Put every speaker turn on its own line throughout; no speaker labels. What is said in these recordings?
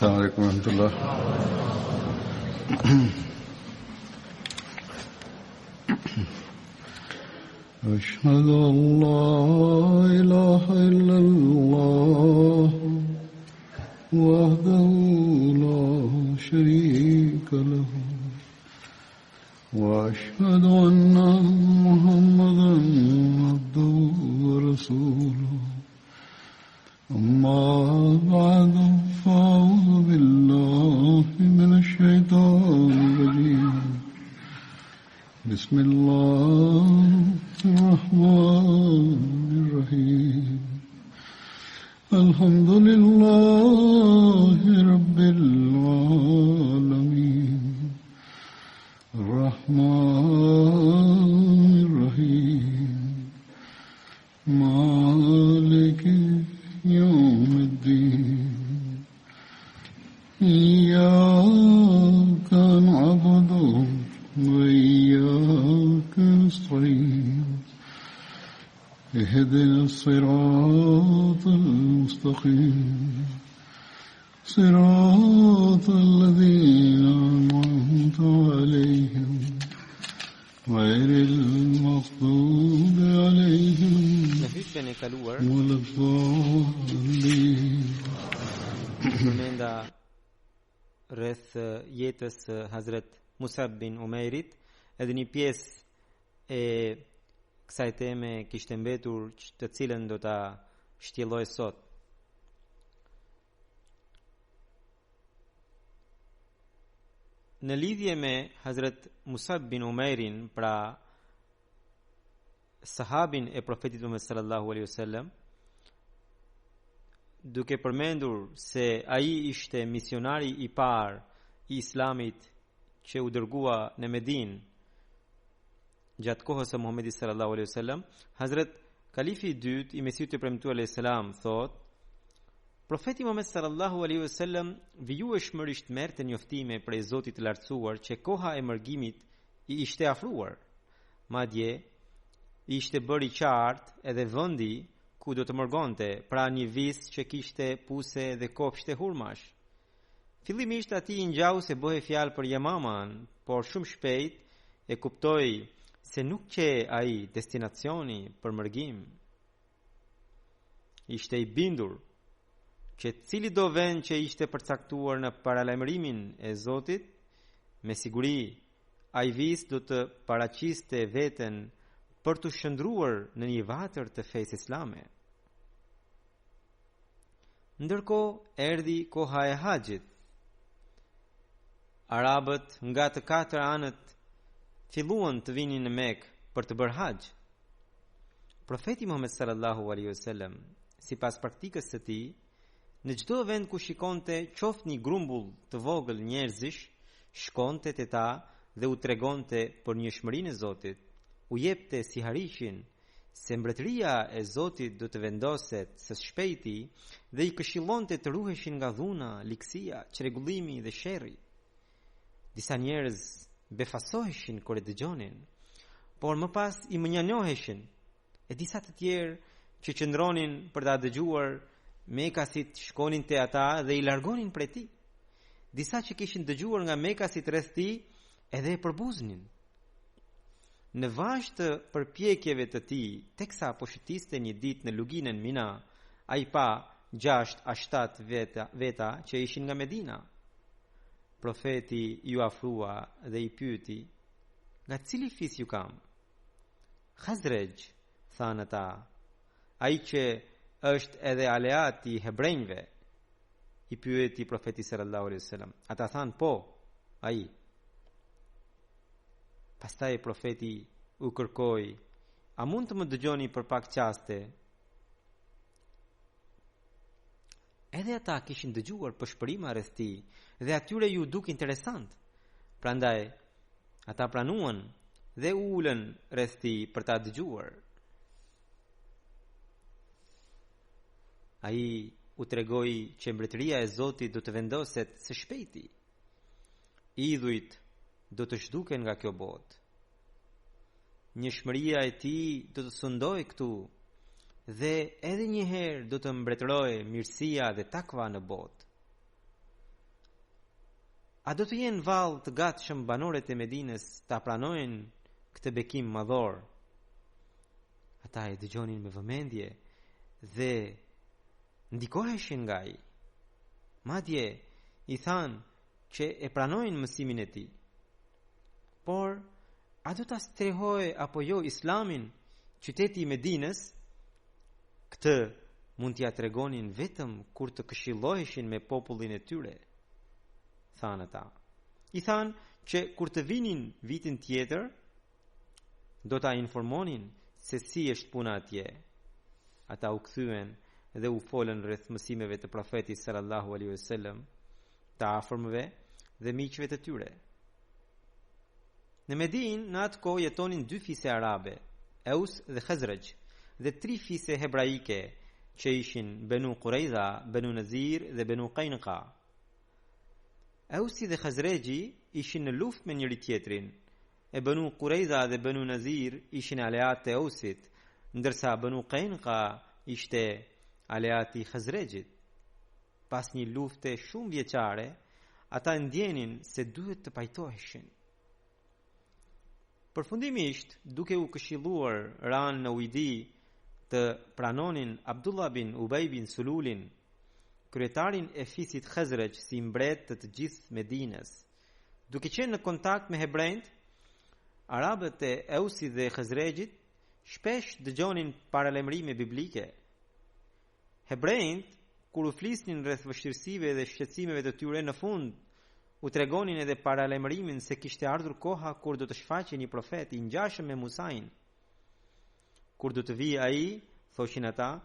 السلام عليكم ورحمة الله. أشهد أن لا إله إلا الله وحده لا شريك له وأشهد أن محمدا عبده ورسوله أما بعد فأعوذ بالله من الشيطان الرجيم بسم الله الرحمن الرحيم الحمد لله رب العالمين الرحمن الرحيم مالك يوم الدين إياك نعبد وإياك نستعين اهدنا الصراط المستقيم صراط الذين أنعمت عليهم غير المغضوب عليهم ولا الضالين.
Përmenda rreth jetës së Hazrat Musab bin Umairit, edhe një pjesë e kësaj teme kishte mbetur, të cilën do ta shtjelloj sot. Në lidhje me Hazrat Musab bin Umairin, pra sahabin e profetit Muhammed sallallahu alaihi wasallam, duke përmendur se ai ishte misionari i parë i Islamit që u dërgua në Medinë gjatë kohës së Muhamedit sallallahu alaihi wasallam, Hazrat Kalifi i dytë i Mesihut të premtuar alayhis salam thot: Profeti Muhammed sallallahu alaihi wasallam vijueshmërisht merrte njoftime prej Zotit të Lartësuar që koha e mërgimit i ishte afruar. Madje i ishte bërë i qartë edhe vendi ku do të mërgonte, pra një vis që kishte puse dhe kopshte hurmash. Fillimisht ati i ngjau se bëhej fjalë për Yamaman, por shumë shpejt e kuptoi se nuk që ai destinacioni për mërgim. Ishte i bindur që cili do vend që ishte përcaktuar në paralajmërimin e Zotit, me siguri ai vis do të paraqiste veten për të shndruar në një vatër të fesë islame. Ndërkohë erdhi koha e haxhit. Arabët nga të katër anët filluan të vinin në Mekë për të bërë haxh. Profeti Muhammed sallallahu alaihi wasallam, sipas praktikës së tij, në çdo vend ku shikonte qoftë një grumbull të vogël njerëzish, shkonte te ta dhe u tregonte për njohshmërinë e Zotit. U jepte si harishin se mbretëria e Zotit do të vendoset së shpejti dhe i këshillonte të ruheshin nga dhuna, likësia, çrregullimi dhe sherrri. Disa njerëz befasoheshin kur e dëgjonin, por më pas i mënjanoheshin, e disa të tjerë që qëndronin për ta dëgjuar Mekasit shkonin te ata dhe i largonin prej tij. Disa që kishin dëgjuar nga Mekasit rreth tij edhe e përbuznin. Në vazhd të përpjekjeve të tij, teksa po shëtiste një ditë në luginën Mina, ai pa 6 a 7 veta që ishin nga Medina. Profeti ju afrua dhe i pyeti: "Nga cili fis ju kam?" "Khazrej", thanë ata, ai që është edhe aleati i hebrejve. I pyeti profeti sallallahu alaihi wasallam. Ata thanë: "Po, ai." Pastaj profeti u kërkoi: "A mund të më dëgjoni për pak qaste?" Edhe ata kishin dëgjuar pëshpërima rreth tij dhe atyre ju duk interesant. Prandaj ata pranuan dhe ulën rreth tij për ta dëgjuar. Ai u tregoi që mbretëria e Zotit do të vendoset së shpejti. Idhujt do të zhduken nga kjo botë. Njëshmëria e tij do të sundojë këtu dhe edhe një herë do të mbretërojë mirësia dhe takva në botë. A do të jenë vallë të gatshëm banorët e Medinës ta pranojnë këtë bekim madhor? Ata e dëgjonin me vëmendje dhe ndikoheshin nga ai. Madje i thanë që e pranojnë mësimin e tij. Por a do ta strehojë apo jo Islamin qyteti i Medinës? Këtë mund t'ia tregonin vetëm kur të këshilloheshin me popullin e tyre, thanë ata. I thanë që kur të vinin vitin tjetër, do ta informonin se si është puna atje. Ata u kthyen dhe u folën rreth mësimeve të profetit sallallahu alaihi wasallam, të afërmëve dhe miqve të tyre. Në Medinë në atë kohë jetonin 2 fise arabe, Aus dhe Khazraj, dhe 3 fise hebraike që ishin Banu Qurayza, Banu Nazir dhe Banu Qaynuqa. Ausi dhe Khazreji ishin në luftë me njëri tjetrin, e Banu Qurayza dhe Banu Nazir ishin aleat e Ausit, ndërsa Banu Qaynuqa ishte aleati i Khazrejit. Pas një lufte shumë vjeçare, ata ndjenin se duhet të pajtoheshin. Përfundimisht, duke u këshilluar ranë në ujdi të pranonin Abdullah bin Ubay bin Sululin, kryetarin e fisit Khazraj, si mbret të gjithë Medinës. Duke qenë në kontakt me hebrejt, arabët e Ausit dhe Khazrejit shpesh dëgjonin paralajmërime biblike. Hebrejt, kur u flisnin rreth vështirësive dhe shqetësimeve të tyre, në fund u tregonin edhe paralajmërimin se kishte ardhur koha kur do të shfaqej një profet i ngjashëm me Musain. Kur do të vijë ai, thoshin ata,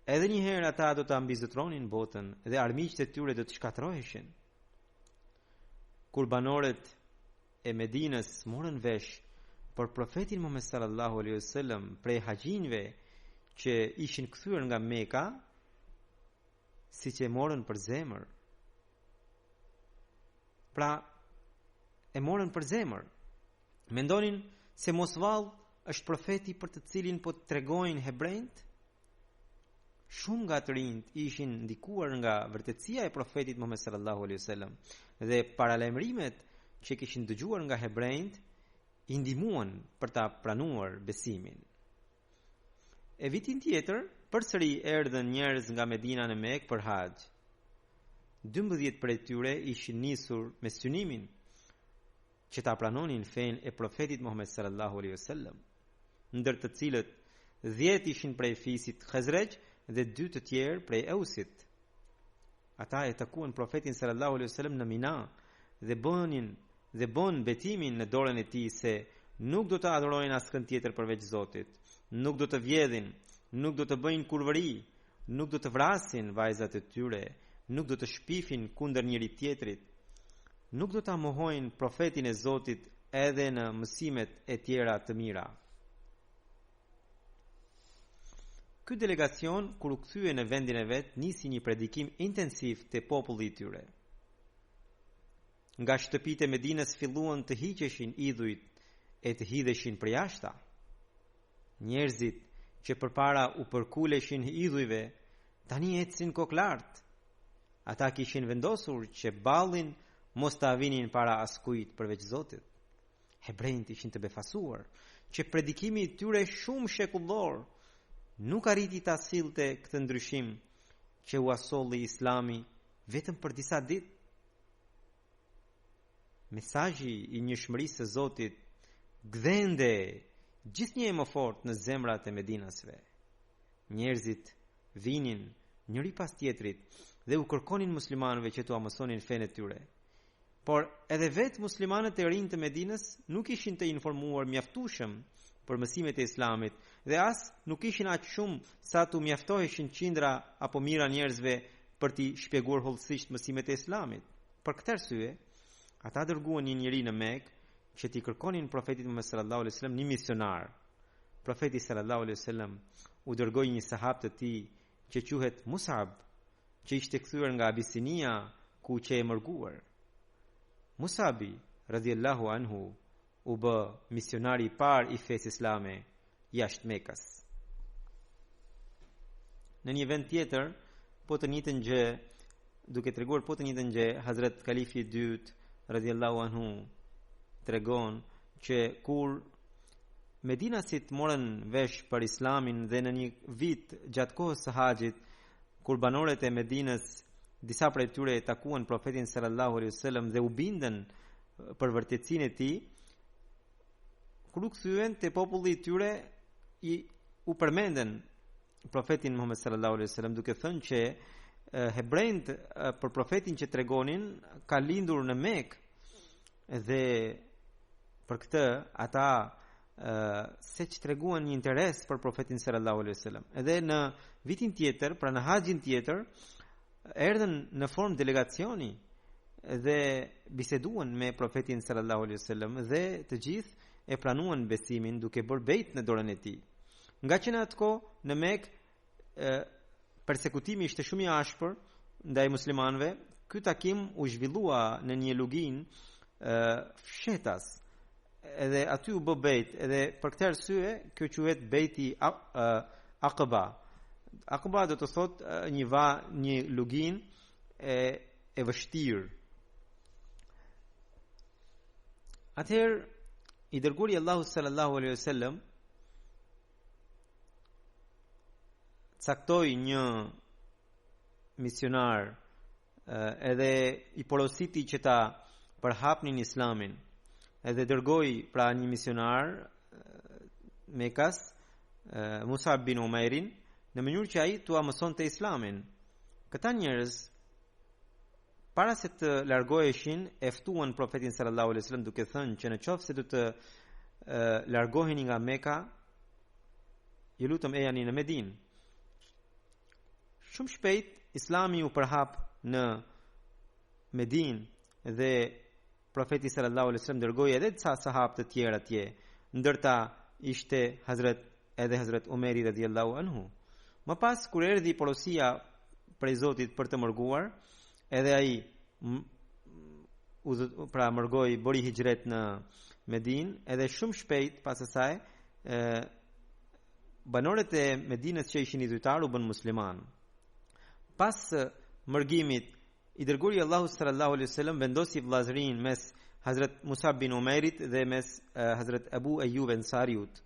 edhe një herë ata do ta mbizëtronin botën dhe armiqtë e tyre do të shkatërroheshin. Kur banorët e Medinës morën vesh për profetin Muhammed sallallahu alaihi wasallam prej haxhinëve që ishin kthyer nga Mekka, siç e morën për zemër. Pra, e morën për zemër. Mendonin se mos vallë është profeti për të cilin po të tregojnë hebrejt. Shumë nga të rinjt ishin ndikuar nga vërtetësia e profetit Muhammed sallallahu alaihi wasallam dhe paralajmërimet që kishin dëgjuar nga hebrejt i ndihmuan për ta pranuar besimin. E vitin tjetër, përsëri erdhën njerëz nga Medina në Mekë për haxh. 12 prej tyre ishin nisur me synimin që ta pranonin fenë e profetit Muhammed sallallahu alaihi wasallam, ndër të cilët 10 ishin prej fisit Khazraj dhe 2 të tjerë prej Ausit. Ata e takuan profetin sallallahu alaihi wasallam në Mina dhe bën betimin në dorën e tij se nuk do të adhurojnë askën tjetër përveç Zotit, nuk do të vjedhin, nuk do të bëjnë kurvëri, nuk do të vrasin vajzat e tyre, nuk do të shpifin kundër njëri tjetrit, nuk do ta mohojnë profetin e Zotit edhe në mësimet e tjera të mira. Ky delegacion, kur u kthye në vendin e vet, nisi një predikim intensiv te populli i tyre. Nga shtëpitë e Medinës filluan të hiqeshin idhujt e të hidheshin për jashta. Njerëzit që përpara u përkuleshin idhujve, tani ecsin koklart. Ata kishin vendosur që ballin mos ta vinin para askujt përveç Zotit. Hebrejt ishin të befasuar që predikimi i tyre shumë shekullor nuk arriti ta sillte këtë ndryshim që u asolli Islami vetëm për disa ditë. Mesazhi i njohshmërisë së Zotit gdhende gjithnjë më fort në zemrat e Medinasve. Njerëzit vinin njëri pas tjetrit dhe u kërkonin muslimanëve që t'u mësonin fenë e tyre. Por edhe vetë muslimanët e rinj të Medinës nuk ishin të informuar mjaftueshëm për mësimet e Islamit dhe as nuk ishin aq shumë sa t'u mjaftoheshin qindra apo mira njerëzve për t'i shpjeguar hollësisht mësimet e Islamit. Për këtë arsye, ata dërguan një njeri në Mekë që t'i kërkonin profetit Muhammed sallallahu alaihi wasallam një misionar. Profeti sallallahu alaihi wasallam u dërgoi një sahab të tij që quhet Mus'ab, që ishte kthyer nga Abisinia ku që e mërguar. Mus'abi radhiyallahu anhu u bë misionari i parë i fesë islame jashtë Mekës. Në një vend tjetër, po të njëjtën gjë duke treguar po të njëjtën gjë, Hazrat Kalifi i dytë radhiyallahu anhu tregon që kur Medinasit morën vesh për Islamin dhe në një vit gjatë kohës së haxhit, kur banorët e Medinës disa prej tyre takuan profetin sallallahu alaihi wasallam dhe u bindën për vërtetësinë e tij, kur u kthyen te populli i tyre u përmendën profetin Muhammed sallallahu alaihi wasallam duke thënë që hebrejt për profetin që tregonin ka lindur në Mekë dhe për këtë ata se që treguan një interes për profetin sallallahu alaihi wasallam. Edhe në vitin tjetër, pra në haxhin tjetër, erdhën në formë delegacioni dhe biseduan me profetin sallallahu alaihi wasallam dhe të gjithë e pranuan besimin duke bërë bejt në dorën e tij. Nga që në atë kohë në Mekë persekutimi ishte shumë i ashpër ndaj muslimanëve, ky takim u zhvillua në një lugin fshetas. Edhe aty u bë bejt, edhe për këtë arsye kjo quhet bejti Aqaba. Aqaba do të thotë një lugin e vështirë. Atëherë i dërguari Allahu sallallahu alaihi wasallam caktoi një misionar edhe i porositi që ta përhapnin Islamin. Edhe dërgoi pra një misionar Mekas, Musab bin Umairin, në mënyrë që ai t'ua mësonte Islamin. Këta njerëz para se të largoheshin e ftuan profetin sallallahu alaihi wasallam duke thënë që në qoftë se do të largoheni nga Meka, ju lutem ejani në Medinë. Shumë shpejt Islami u përhap në Medinë dhe profeti sallallahu alaihi wasallam dërgoi edhe disa sahabë të tjerë atje, ndërta ishte Hazrat Umeri radhiyallahu anhu. Më pas kur erdhi porosia prej Zotit për të mërguar, edhe ai pra mërgoi, bëri hijret në Medinë, edhe shumë shpejt pas asaj banorët e Medinës që ishin idhujtar u bën musliman. Pas mërgimit i dërguari Allahu sallallahu alaihi wasallam vendosi vllazërinë mes Hazrat Musab bin Umairit dhe mes Hazrat Abu Ayyub Ansariut.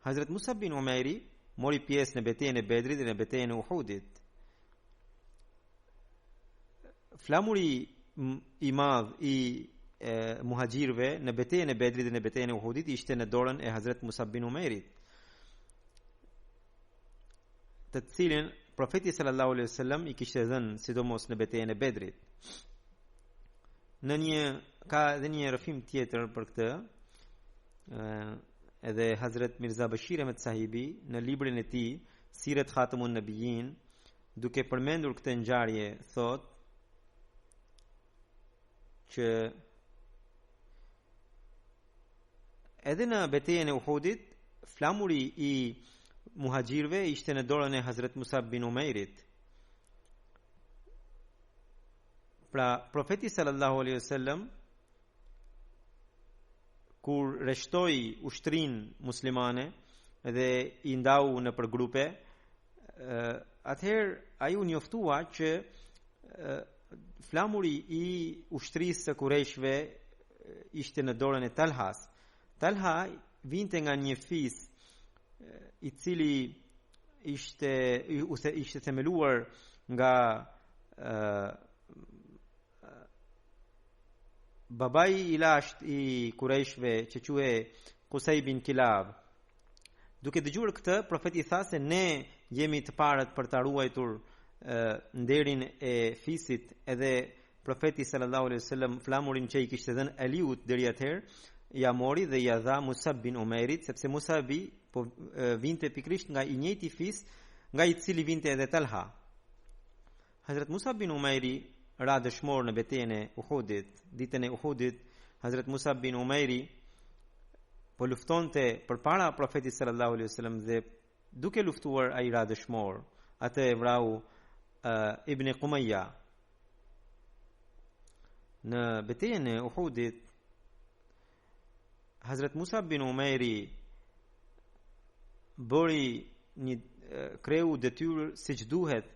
Hazrat Musab bin Umairi mori pjesë në betejën e Bedrit dhe në betejën e Uhudit. Flamuri i madh i muhaxhirëve në betejën e Bedrit dhe në betejën e Uhudit ishte në dorën e Hazrat Musab bin Umairit, të cilin profeti sallallahu alaihi wasallam i kishte dhënë sidomos në betejën e Bedrit. Ka edhe një rrëfim tjetër për këtë, edhe Hazrat Mirza Bashir Ahmed Sahibi në librin e tij Sirat Khatamun Nabiyyin, duke përmendur këtë ngjarje, thotë që edhe në betejën e Uhudit flamuri i muhaxhirëve ishte në dorën e Hazrat Musab bin Umairit. Pra profeti sallallahu alaihi wasallam kur rreshtoi ushtrinë muslimane dhe i ndau në për grupe, atëherë ai u njoftua që flamuri i ushtrisë së Kurejshve ishte në dorën e Talhas. Talha vinte nga një fis i cili ishte themeluar nga babai i lasht i Kurejshve që quhej Qusay bin Kilab. Duke dëgjuar këtë, profeti tha se ne jemi të parët për ta ruajtur nderin e fisit, edhe profeti sallallahu alaihi wasallam flamurin që i kishte dhënë Aliut deri atëherë ja mori dhe ja dha Musab bin Umairit, sepse Musabi vinte pikrisht nga i njëjti fis nga i cili vinte edhe Talha. Hazrat Musab bin Umairi ra dëshmor në betejën e Uhudit. Ditën e Uhudit, Hazrat Musab bin Umairi po luftonte përpara profetit sallallahu alaihi wasallam dhe duke luftuar ai ra dëshmor. Atë e vrau Ibn Qumayya. Në betejën e Uhudit, Hazrat Musab bin Umairi bëri një kreu detyrë siç duhet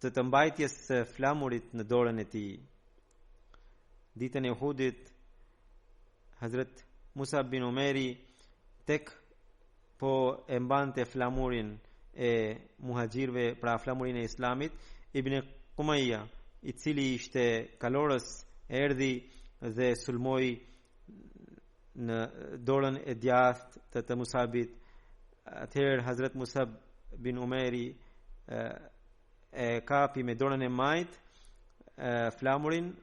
të mbajtjes së flamurit në dorën e tij. Ditën e Uhudit, Hazrat Musab bin Umeri tek po e mbante flamurin e muhaxhirëve, pra flamurin e Islamit. Ibn Qumayya, i cili ishte kalorës, erdhi dhe sulmoi në dorën e djathtë të Musabit. Atëherë Hazrat Musab bin Umeri e kapi me dorën e majtë flamurin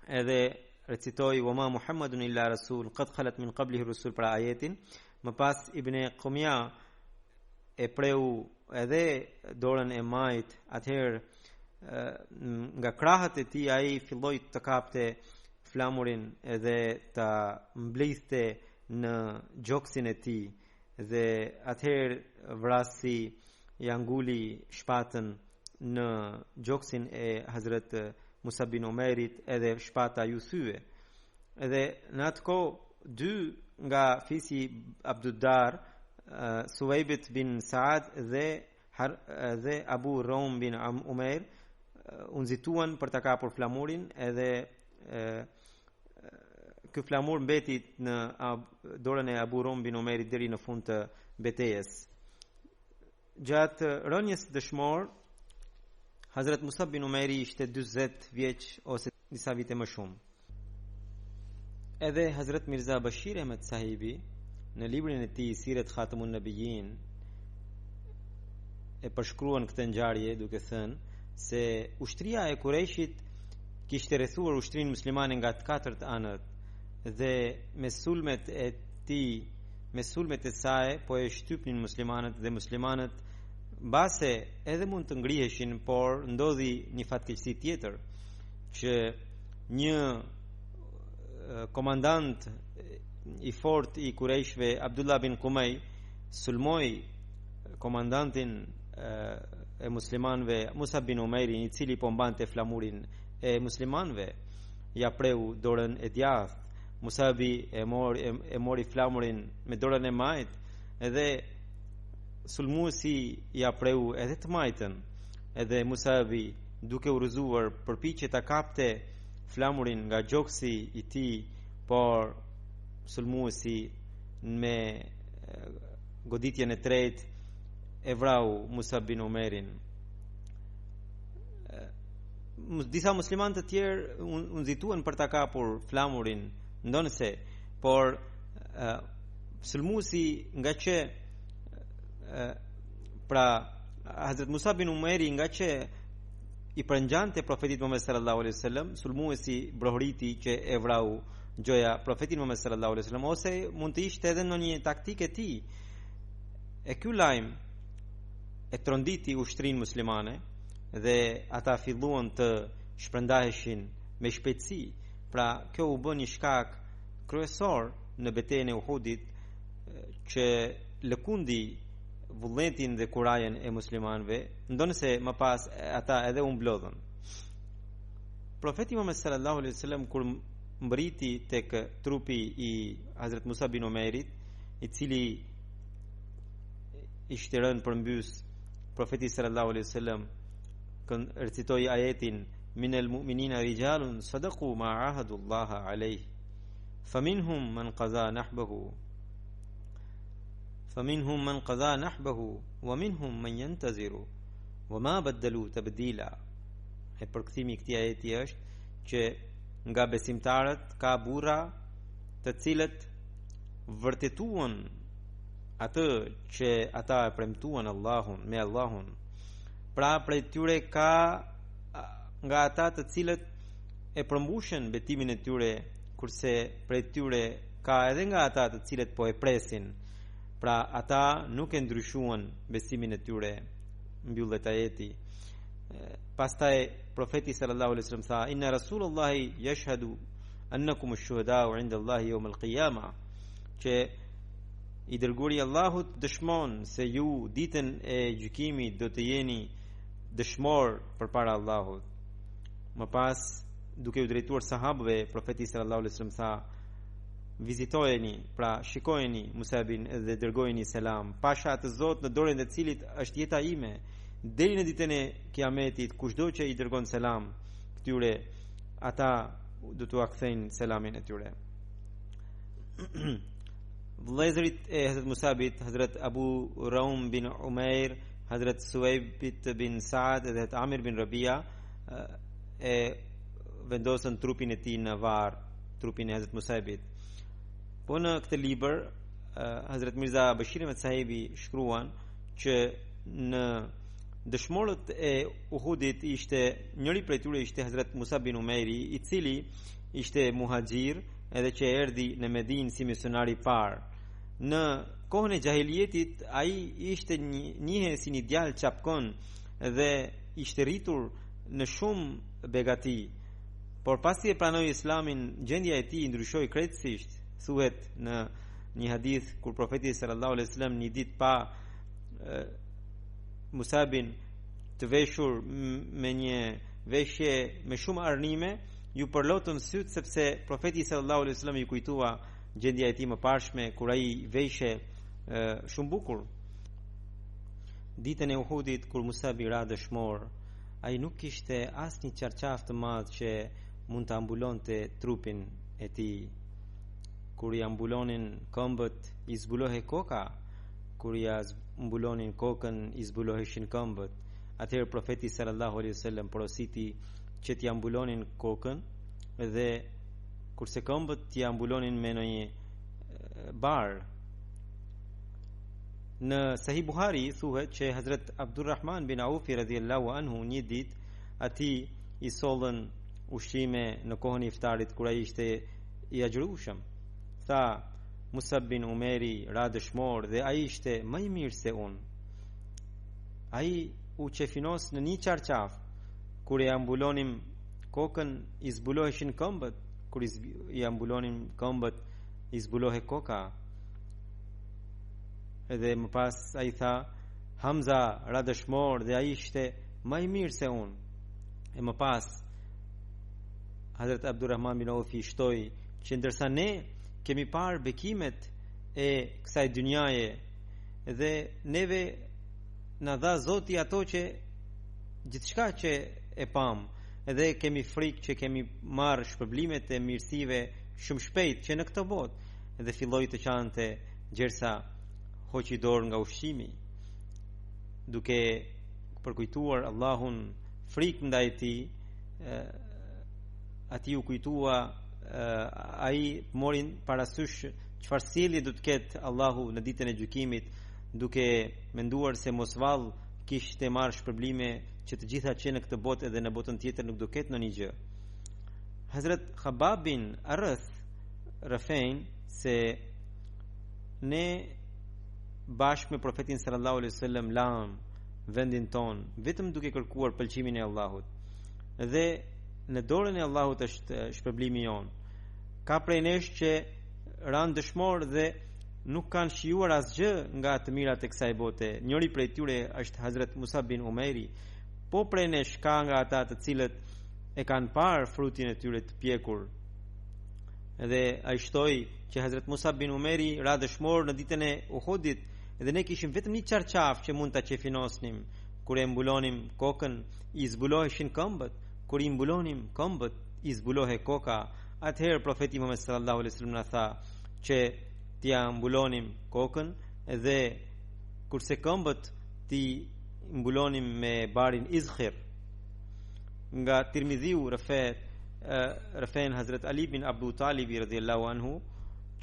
edhe recitoi wa ma Muhammadun illa rasul qad khalat min qablihi rusul, pra ajetin. Më pas Ibn Qumya e preu edhe dorën e majtë. Atëherë nga krahët e tij ai filloi të kapte flamurin edhe ta mblidhte në gjoksin e tij, dhe atëherë vrasi ja nguli shpatën në gjoksin e Hazrat Musab bin Umerit, edhe shpata ju thye. Edhe në atë kohë dy nga fisi Abduddar, Suwaybit bin Saad dhe Abu Rom bin Umer, u nxituan për ta kapur flamurin, edhe ky flamur mbeti në dorën e Abu Rom bin Umerit deri në fund të betejës. Gjatë rënjes dëshmor, Hazrat Musab bin Umeri ishte 40 vjeç ose disa vite më shumë. Edhe Hazrat Mirza Bashir Ahmed Sahibi në librin e tij Sirat Khatamun Nabiyyin e përshkruan këtë ngjarje duke thënë se ushtria e Qurayshit kishte rrethuar ushtrinë muslimane nga të katërt anët, dhe me sulmet e saj po e shtypnin muslimanët, dhe muslimanët mbase edhe mund të ngriheshin, por ndodhi një fatkeqësi tjetër, që një komandant i fort i Qurayshve, Abdullah bin Qumay, sulmoi komandantin e muslimanëve, Musab bin Umerin, i cili po mbante flamurin e muslimanëve. Ja preu dorën e djathtë. Musabi e mori flamurin me dorën e majtë, edhe sulmuesi ja preu edhe të majtën, edhe Musabi, duke u rrëzuar, përpiqej ta kapte flamurin nga gjoksi i tij, por sulmuesi me goditjen e tretë e vrau Musab bin Umerin. Disa muslimanë të tjerë u nxituan për ta kapur flamurin ndonse, por sulmuesi nga që pra Hazrat Musab bin Umeri nga që i prëngjante profetit Muhammed sallallahu alaihi wasallam, sulmuesi brohriti që e vrau gjoja profetin Muhammed sallallahu alaihi wasallam, ose mund të ishte edhe në një taktikë e tij. E ky lajm e tronditi ushtrinë muslimane, dhe ata filluan të shpërndaheshin me shpejtësi. Pra kjo u bë një shkak kryesor në betejën e Uhudit, që lëkundi vullnetin dhe kurajen e muslimanëve, ndonse më pas ata edhe u mblodhën. Profeti Muhammed sallallahu alaihi wasallam kur mbriti tek trupi i Hazrat Musab bin Umerit, i cili ishte rënë përmbys, profeti sallallahu alaihi wasallam recitoi ajetin minal mu'minina rijalun sadaqu ma ahadu Allah alayhi faminhum man qada nahbahu wa minhum man yantaziru wa ma badalu tabdila. E përkthimi i këtij ajeti është që nga besimtarët ka burra të cilët vërtetuan atë që ata e premtuan me Allahun. Pra prej tyre ka nga ata të cilët e përmbushën betimin e tyre, kurse prej tyre ka edhe nga ata të cilët po e presin. Pra ata nuk e ndryshuan besimin e tyre. Mbyllet ajeti. Pastaj profeti sallallahu alaihi wasallam tha: inna rasulullahi yashhadu annakum ash-shuhada'u 'inda Allahi yawm al-qiyamah, që i dërguari Allahut dëshmon se ju ditën e gjykimit do të jeni dëshmor përpara Allahut. Më pas, duke u drejtuar sahabëve, profeti sallallahu alaihi wasallam tha: vizitojeni, pra shikojeni Musabin dhe dërgojeni selam. Pasha atë Zot në dorën e cilit është jeta ime, deri në ditën e Kiametit, kushdo që i dërgon selam këtyre, ata do t'u kthejnë selamin e tyre. Vëllezërit e Hazrat Musabit, Hazrat Abu Raum bin Umair, Hazrat Suhaib bin Saad dhe Hazrat Amir bin Rabia e vendosën trupin e tij në varr, trupin e Hazrat Musabit. Po në këtë libër Hazrat Mirza Bashir Ahmed Sahibi shkruan që në dëshmorët e Uhudit ishte njëri prej tyre ishte Hazrat Musab bin Umairi, i cili ishte muhaxhir edhe që erdhi në Medinë si misionar i parë. Në kohën e jahilietit ai ishte njihe si një djalë çapkon dhe ishte rritur në shumë begati. Por pasi e pranoi Islamin, gjendja e tij ndryshoi krejtësisht. Thuhet në një hadith kur profeti sallallahu alaihi wasallam një ditë pa Musabin të veshur me një veshje me shumë arnime, ju përlotën syt sepse profeti sallallahu alaihi wasallam i kujtua gjendja e tij më parshme kur ai veshje shumë bukur. Ditën e Uhudit kur Musabi ra dëshmor, ai nuk kishte asnjë çarçaf të madh që mund të ambulonte trupin e tij. Kur i ambulonin këmbët, i zbulohej koka. Kur i ambulonin kokën, i zbuloheshin këmbët. Atëherë profeti sallallahu alaihi wasallam porositi që t'i ambulonin kokën dhe kurse këmbët t'i ambulonin me një bar. Në Sahih Buhari thuhet që Hazrat Abdurrahman bin Auf radhiyallahu anhu një ditë atij i sollën ushqime në kohën e iftarit kur ai ishte i agjërueshëm. Tha Musab bin Umeri ra dëshmor dhe ai ishte më i mirë se unë. Ai u qefinos në një çarçaf. Kur i ambulonim kokën, i zbuloheshin këmbët. Kur i ambulonim këmbët, i zbulohej koka. Edhe më pas ai tha Hamza ra dëshmor dhe ai ishte më i mirë se unë. E më pas Hazrat Abdurrahman bin Auf shtoi që ndërsa ne kemi parë bekimet e kësaj dynjaje dhe neve na dha Zoti ato që gjithçka që e pam, edhe kemi frikë që kemi marrë shpërblimet e mirësive shumë shpejt që në këtë botë, dhe filloi të qante gjersa hoqi dorë nga ushqimi, duke përkujtuar Allahun frikë ndaj tij. Ati u kujtua ai morin parasysh çfarë sjellje do të ketë Allahu në ditën e gjykimit, duke menduar se mos vallë kishte marrë shpërblime që të gjitha që në këtë botë edhe në botën tjetër nuk do ketë në një gjë. Hazrat Khabab bin Arath rëfejn se ne bashkë me profetin sallallahu alaihi wasallam lam vendin ton vetëm duke kërkuar pëlqimin e Allahut, dhe në dorën e Allahut është shpërblimi jon. Ka prej nesh që ranë dëshmor dhe nuk kanë shijuar asgjë nga të mirat e kësaj bote. Njëri prej tyre është Hazrat Musab bin Umairi. Po prej nesh ka nga ata të cilët e kanë parë frutin e tyre të pjekur. Edhe ai shtoi që Hazrat Musab bin Umairi ra dëshmor në ditën e Uhudit, dhe ne kishim vetëm një çarçaf që mund ta qefinosnim. Kur e mbulonim kokën, i zbuloheshin këmbët. Kur i mbulonim këmbët, i zbulohej koka. Atëherë profeti Muhammed sallallahu alaihi wasallam na tha që t'ia mbulonim kokën, dhe kurse këmbët t'i mbulonim me barin izkhir. Nga Tirmidhiu rëfen Hazrat Ali bin Abu Talib radhiyallahu anhu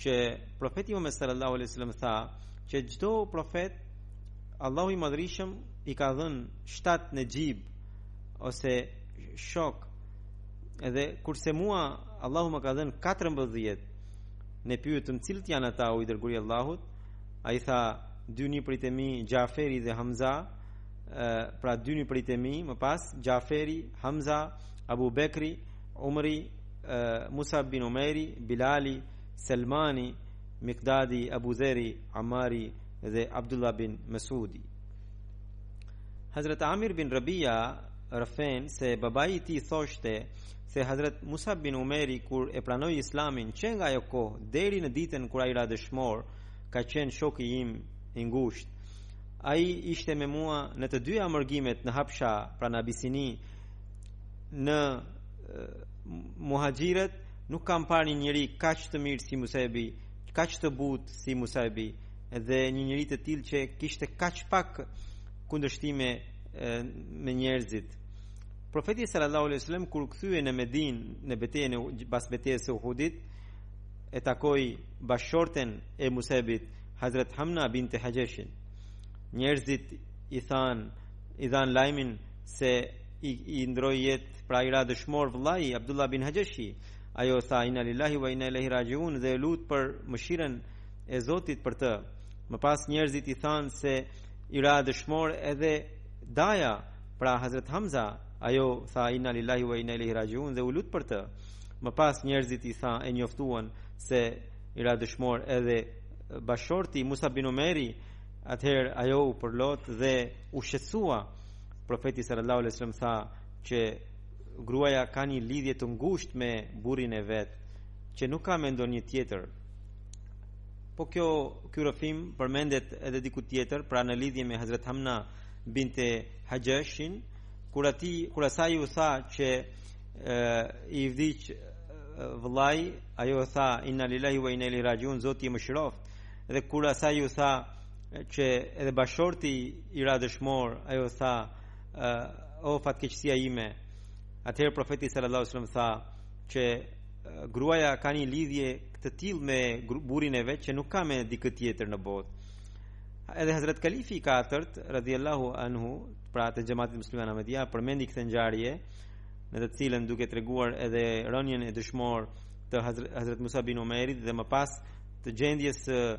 që profeti Muhammed sallallahu alaihi wasallam tha që çdo profet Allahu i Madhrishëm i ka dhënë 7 nejib ose shok, edhe kurse mua Allahu më ka dhënë 14. Ne pyetëm cilët janë ata, o i dërguari i Allahut? Ai tha 2 nipërit e mi Jaferi dhe Hamza, pra 2 nipërit e mi, më pas Jaferi, Hamza, Abu Bekri, Umri, Musab bin Umairi, Bilali, Selmani, Miqdadi, Abu Dheri, Amari dhe Abdullah bin Masudi. Hazrat Amir bin Rabia rëfen se babai i tij thoshte se Hazrat Musab bin Umairi kur e pranoi Islamin që nga ajo kohë deri në ditën kur ai ra dëshmor ka qenë shoku im i ngushtë. ai ishte me mua në të dyja mërgimet në Habsha, pra në Abisini, në Muhaxhiret, nuk kam parë një njeri kaq të mirë si Musaibi, kaq të butë si Musaibi, dhe një njeri të tillë që kishte kaq pak kundërshtime me njerëzit. Profeti sallallahu alaihi wasallam kur kthye në Medinë në betejën pas betejës së Uhudit, e takoi bashorten e Musaibit, Hazrat Hamna bint Hajashin. Njerëzit i dhan lajmin se i ndroi jetë pra i ra dëshmor vllai Abdullah bin Hajashi. Ajo tha inna lillahi wa inna ilaihi rajiun dhe lut për mëshirën e Zotit për të. Më pas njerëzit i thanë se i ra dëshmor edhe daja, pra Hazrat Hamza. Ajo tha inna lillahi wa inna ilaihi rajiun dhe u lut për të. Më pas njerëzit i tha e njoftuan se i ra dëshmor edhe bashorti Musa bin Umeri. Atëherë ajo u përlot dhe u shqetësua. Profeti sallallahu alaihi wasallam tha që gruaja ka një lidhje të ngushtë me burrin e vet, që nuk ka mendon një tjetër. Po ky rrëfim përmendet edhe diku tjetër, pra në lidhje me Hazrat Hamna binte Hajashin, kur asaj u tha që i vdiq vllai, ajo tha inna lillahi wa inna ilaihi rajiun, Zoti e mëshiroft. Dhe kur asaj u tha që edhe bashorti i ra dëshmor, ajo tha o fatkeqësia ime. Atëherë profeti sallallahu alaihi wasallam tha që gruaja ka një lidhje të tillë me burrin e vet që nuk ka me dikë tjetër në botë. Edhe Hazrat Kalifi i katërt radhiyallahu anhu, pra të xhamatit musliman Ahmedia, përmendi këtë ngjarje në të cilën duke treguar edhe rënien e dëshmor të Hazrat Musa bin Umerit dhe më pas të gjendjes së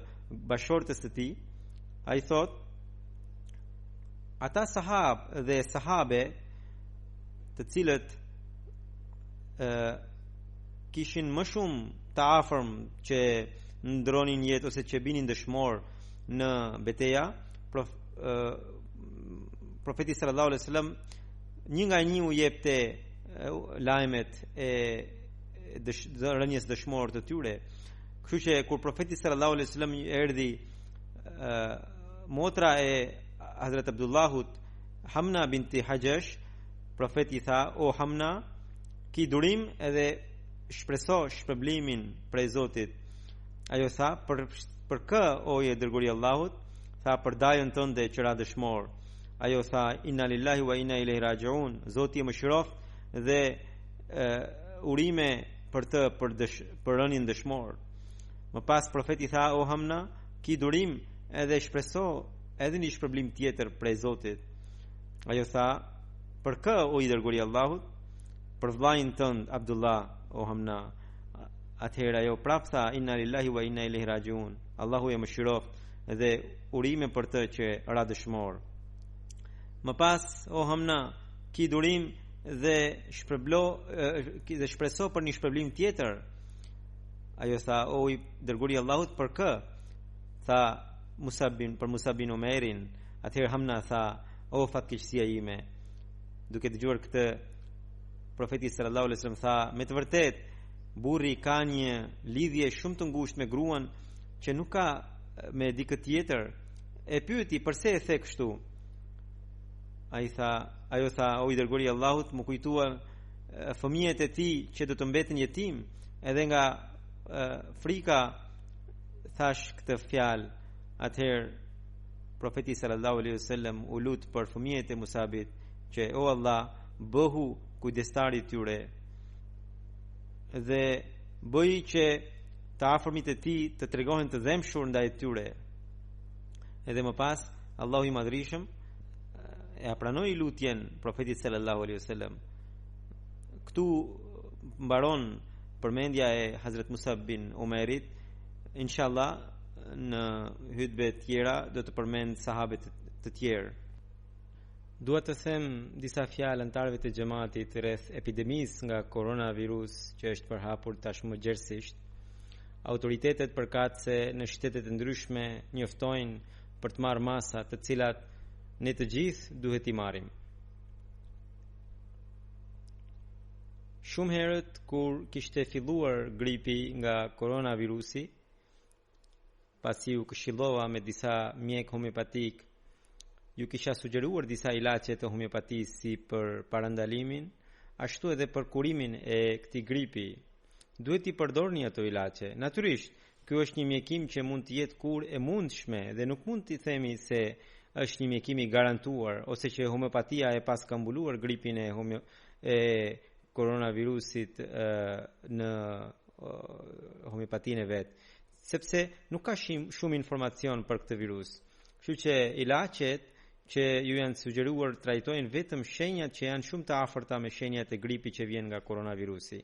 bashortës së tij. Ai thot ata dhe sahabe të cilët kishin më shumë të afërm që ndronin jetë ose që binin dëshmor në beteja, profeti sallallahu alaihi wasallam një nga një u jepte lajmet e rënies dëshmor të tyre. Kështu që kur profeti sallallahu alaihi wasallam erdhi motra e Hazrat Abdullahut, Hamna binti Hajash, profeti tha o Hamna, ki durim edhe shpreso shpërblimin prej Zotit. Ajo tha për kë o je dërguari i Allahut? Tha për dajën tënde që ra dëshmor. Ajo tha inna lillahi wa inna ilaihi rajiun, Zoti e mëshiroft dhe urime për të për rënien dëshmor. Më pas profeti tha o Hamna, ki durim edhe shpreso edhe një shpërblim tjetër prej Zotit. Ajo tha për kë o i dërguari i Allahut? Për vllajin tënd Abdullah o Hamna. Atëherë ajo prap tha inna lillahi wa inna ilaihi rajiun, Allahu e mëshiroft dhe urime për të që ra dëshmor. Më pas o Hamna, ki durim dhe shpreso për një shpërblim tjetër. Ajo tha o i dërguari i Allahut për kë? Tha për Musa bin Umerin. Atëherë Hamna tha o fatkeqësia ime. Duke dëgjuar këtë, profeti sallallahu alaihi wasallam tha me të vërtet burri ka një lidhje shumë të ngushtë me gruan që nuk ka me dikë tjetër. E pyeti pse e the kështu? Ajo tha o i dërguari i Allahut, më kujtuan fëmijët e tij që do të mbeten jetim, edhe nga frika thash këtë fjalë. Atëherë profeti sallallahu alaihi wasallam u lut për fëmijët e Musabit që o Allah, bëhu kujdestari i tyre dhe bëj që të afërmit e tij të tregohen të dëmshur ndaj tyre. Edhe më pas Allahu i Madhrishëm e pranoi lutjen profetit sallallahu alaihi wasallam. Këtu mbaron përmendja e Hazrat Musa bin Umerit. Inshallah në hutbe të tjera do të përmend sahabët të tjerë. Dua të them disa fjalë antarëve të xhamatit rreth epidemisë nga koronavirus që është përhapur tashmë gjerësisht. Autoritetet përkatëse në shtetet e ndryshme njoftojnë për të marrë masa të cilat ne të gjithë duhet i marrim. Shumë herët kur kishte filluar gripi nga koronavirusi, pasi u këshillova me disa mjek homeopatik ju kisha sugjeruar disa ilaçe të homeopatisë si për parandalimin, ashtu edhe për kurimin e këtij gripi. Duhet i përdorni ato ilaçe. Natyrisht, ky është një mjekim që mund të jetë kur e mundshme dhe nuk mund t'i themi se është një mjekim i garantuar ose që homeopatia e pas ka mbuluar gripin e koronavirusit në homeopatinë e vet, sepse nuk ka shumë informacion për këtë virus. Kështu që ilaçet që ju janë sugjeruar trajtojnë vetëm shenjat që janë shumë të afërta me shenjat e gripit që vjen nga koronavirusi.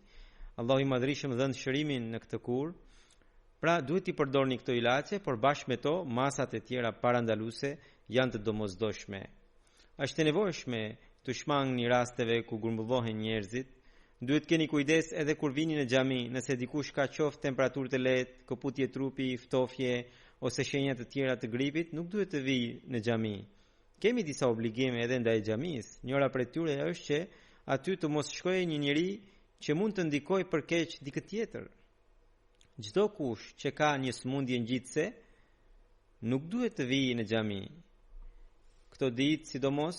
Allahu i madhrishëm dhënë shërimin në këtë kur. Pra duhet i përdorni këto ilaçe, por bashkë me to masat e tjera parandaluese janë të domosdoshme. Është e nevojshme të shmangni rasteve ku grumbullohen njerëzit. Duhet keni kujdes edhe kur vini në xhami, nëse dikush ka qoftë temperaturë të lehtë, këputje trupi, ftofje ose shenja të tjera të gripit, nuk duhet të vijë në xhami. Kemi disa obligime edhe ndaj xhamisë. Njëra prej tyre është që aty të mos shkojë një njeri që mund të ndikojë për keq dikë tjetër. Çdo kush që ka një sëmundje ngjitëse nuk duhet të vijë në xhami. Këto ditë, sidomos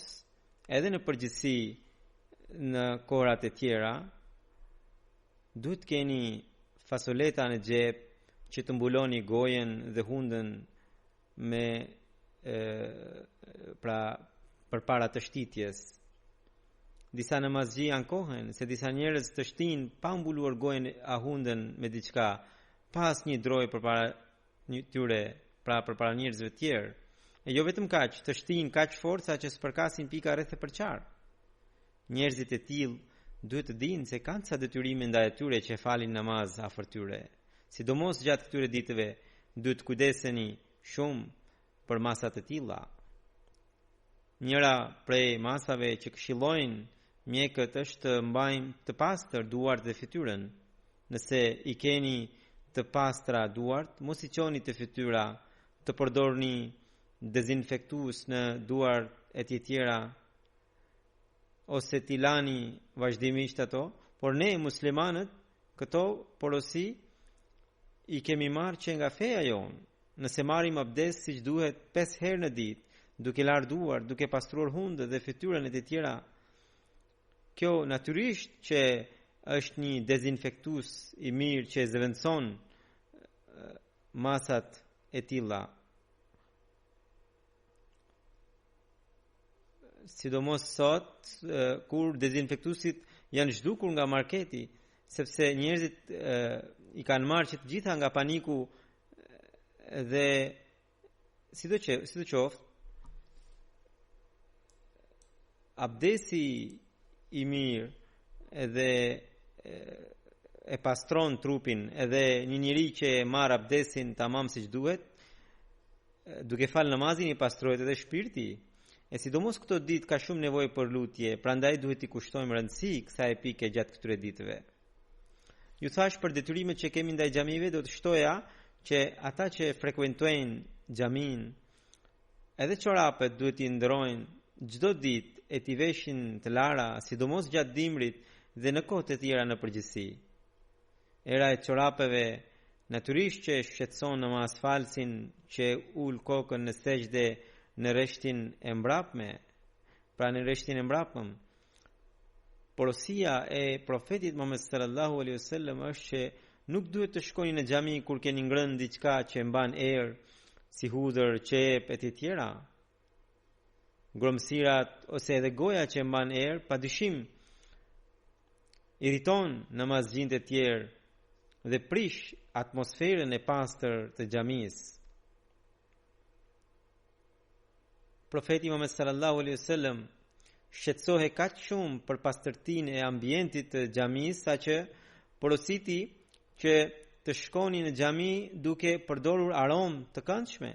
edhe në përgjithësi në kohrat e tjera, duhet keni fasoleta në xhep që të mbuloni gojen dhe hundën me përpara të shtitjes. Disa namazxhi ankohen se disa njerëz të shtin pa mbuluar gojen a hundën me diçka, pas një droj përpara tyre, pra përpara njerëzve të tjerë. E jo vetëm kaq, të shtin kaq forca që spërkasin pika rreth e përqar. Njerëzit e tillë duhet të dinë se kanë ca detyrime ndaj atyre që falin namaz afër tyre. Sidomos gjatë këtyre ditëve duhet kujdeseni shumë për masat e tilla. Njëra prej masave që këshillojnë mjekët është të mbajnë të pastër duart dhe fytyrën. Nëse i keni të pastra duart, mos i çoni të fytyra, të përdorni dezinfektues në duart e tjera ose t'i lani vazhdimisht ato, por ne muslimanët këto porosi i kemi marrë që nga feja jonë. Nëse marrim abdes siç duhet 5 herë në ditë, duke larë duart, duke pastruar hundët dhe fytyrën e të tjera, kjo natyrisht që është një dezinfektues i mirë që zëvendëson masat e tilla. Sidomos sot, kur dezinfektuesit janë zhdukur nga marketi, sepse njerëzit i kanë marrë që të gjitha nga paniku dhe sidoqoftë abdesi i mirë edhe e pastron trupin, edhe një njeri që marr abdesin tamam siç duhet, duke fal namazin i pastrohet edhe shpirti. E sidomos këto ditë ka shumë nevojë për lutje, prandaj duhet i kushtojmë rëndësi kësaj pike gjatë këtyre ditëve. Ju thash për detyrimet që kemi ndaj xhamive, do të shtoja që ata që frekuentojnë xhamin, edhe çorapet duhet i ndrojnë çdo ditë e t'i veshin të lara, sidomos gjatë dimrit dhe në kohët e tjera në përgjithësi. Era e çorapeve natyrisht që shqetëson namaz falsin që ul kokën në sejdë në rreshtin e mbrapme, pra në rreshtin e mbrapëm. Porosia e profetit Muhammed sallallahu alaihi wasallam është që nuk duhet të shkoni në xhami kur keni ngrënë diçka që mban erë, si hudhër, qep e të tjera. Gromësirat ose edhe goja që mban erë, padyshim irriton namazxhinët e tjerë dhe prish atmosferën e pastër të xhamisë. Profeti Muhammed sallallahu alaihi wasallam shqetësohej kaq shumë për pastërtinë e ambientit të xhamisë saqë porositi që të shkoni në xhami duke përdorur aromë të këndshme.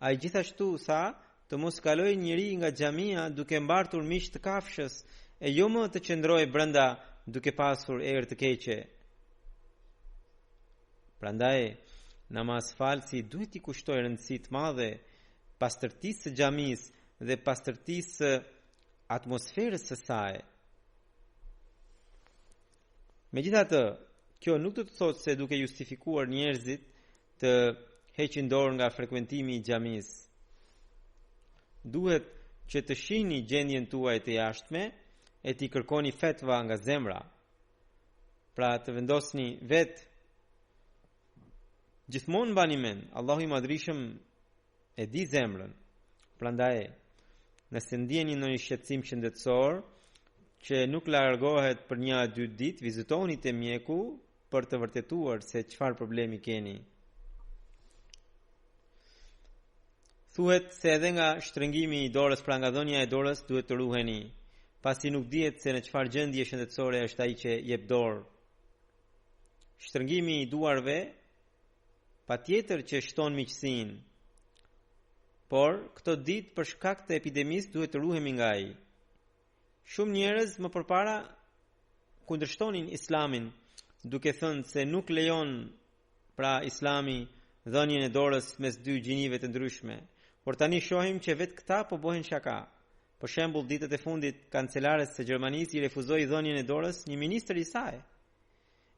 Ai gjithashtu tha të mos kalojë njëri nga xhamia duke mbartur miq të kafshës e jo më të qëndrojë brenda duke pasur erë të keqe. Prandaj namaz falsi duhet i kushtojë rëndësi të madhe pastërtisë së xhamisë dhe pastërtisë së atmosferës së saj. Megjithatë, kjo nuk do të thotë se duke justifikuar njerëzit të heqin dorë nga frekuentimi i xhamisë. duhet që të shihni gjendjen tuaj të jashtme e t'i kërkoni fetva nga zemra. Pra të vendosni vetë. Gjithmonë mbani mend, Allahu i Madhrishëm e di zemrën. Prandaj, nëse ndjeni ndonjë shqetësim shëndetësor që nuk largohet për 1-2 ditë, vizitoni te mjeku për të vërtetuar se çfarë problemi keni. Thuhet se edhe nga shtrëngimi i dorës, pra nga dhënia e dorës, duhet të ruheni, pasi nuk dihet se në çfarë gjendje shëndetësore është ai që jep dorë. Shtrëngimi i duarve patjetër që shton miqësinë, por këto ditë për shkak të epidemisë duhet të ruhemi nga ai. Shumë njerëz më përpara kundërshtonin Islamin, duke thënë se nuk lejon pra Islami dhënien e dorës mes dy gjinive të ndryshme. Por tani shohim që vetë këta po bëhen shaka. Për shembull, ditët e fundit kancelares së Gjermanisë i refuzoi dhënien e dorës një ministër i saj.